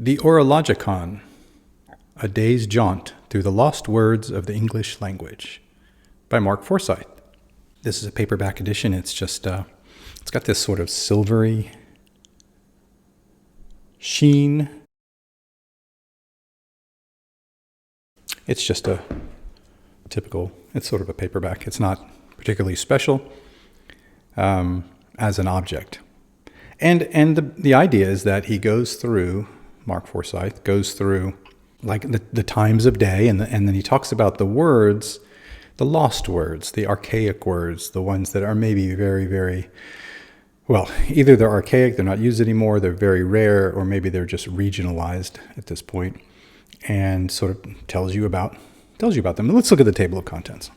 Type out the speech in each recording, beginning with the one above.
The Horologicon, A Day's Jaunt Through the Lost Words of the English Language by Mark Forsyth. This is a paperback edition. It's just, it's got this sort of silvery sheen. It's just a typical, it's sort of a paperback. It's not particularly special as an object. And the idea is that he goes through, Mark Forsyth goes through like the times of day, and then he talks about the words, the lost words, the archaic words, the ones that are maybe very, very, well, either they're archaic, they're not used anymore, they're very rare, or maybe they're just regionalized at this point, and sort of tells you about them. Let's look at the table of contents.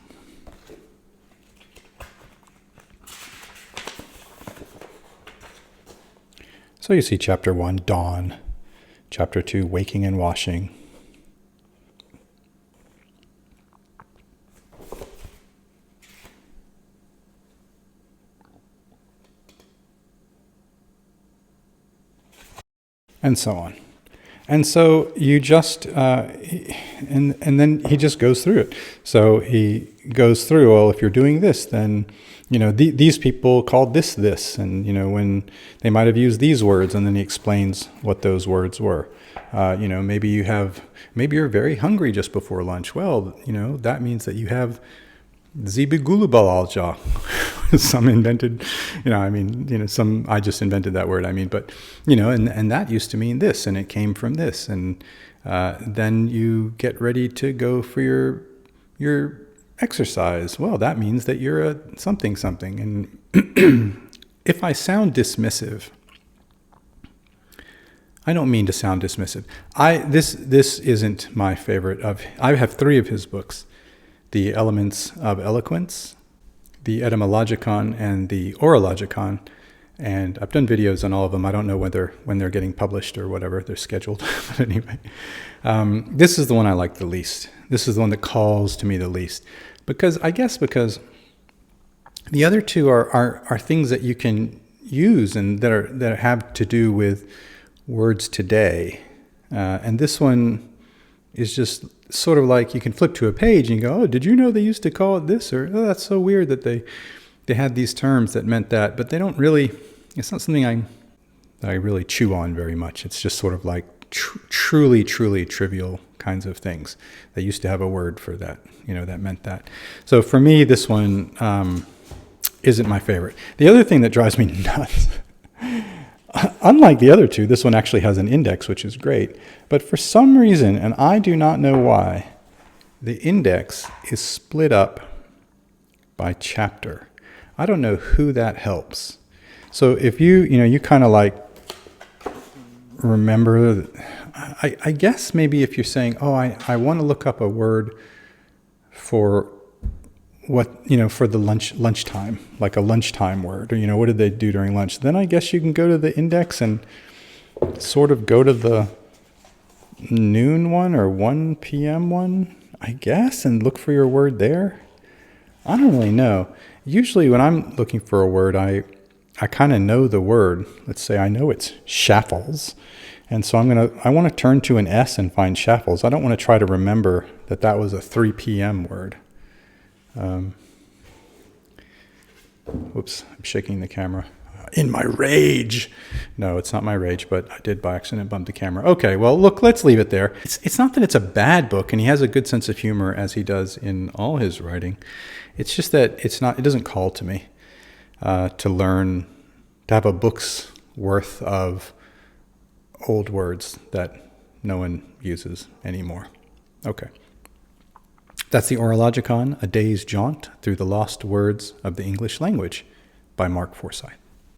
So you see chapter 1, dawn. Chapter 2, waking and washing. And so on. And so you just, and then he just goes through it. So he goes through, well, if you're doing this, then, these people called this, and, when they might have used these words, and then he explains what those words were. Maybe you're very hungry just before lunch. Well, that means that you have zibigulubalalja. Some invented, I just invented that word, but, and that used to mean this, and it came from this. And then you get ready to go for your exercise. Well, that means that you're a something. And if I sound dismissive, I don't mean to sound dismissive. This isn't my favorite I have 3 of his books: The Elements of Eloquence, the Etymologicon, and the Horologicon. And I've done videos on all of them. I don't know when they're getting published or whatever. They're scheduled. But anyway, this is the one I like the least. This is the one that calls to me the least. Because the other 2 are things that you can use and that have to do with words today. And this one is just sort of like you can flip to a page and you go, oh, did you know they used to call it this? Or, oh, that's so weird that they had these terms that meant that. But they don't really, it's not something that I really chew on very much. It's just sort of like truly trivial kinds of things. They used to have a word for that, that meant that. So for me, this one isn't my favorite. The other thing that drives me nuts, unlike the other 2, this one actually has an index, which is great. But for some reason, and I do not know why, the index is split up by chapter. I don't know who that helps. So if you kind of like remember, I guess maybe if you're saying, oh, I want to look up a word for what, for the lunchtime, like a lunchtime word, or, what did they do during lunch? Then I guess you can go to the index and sort of go to the noon one or 1 p.m. one, I guess, and look for your word there. I don't really know. Usually when I'm looking for a word, I kind of know the word. Let's say I know it's shaffles. And so I want to turn to an S and find shaffles. I don't want to try to remember that was a 3 p.m. word. Whoops, I'm shaking the camera. In my rage. No, it's not my rage, but I did by accident bump the camera. Okay, well, look, let's leave it there. It's not that it's a bad book, and he has a good sense of humor, as he does in all his writing. It's just that it doesn't call to me to learn, to have a book's worth of old words that no one uses anymore. Okay. That's the Horologicon, A Day's Jaunt Through the Lost Words of the English Language by Mark Forsyth.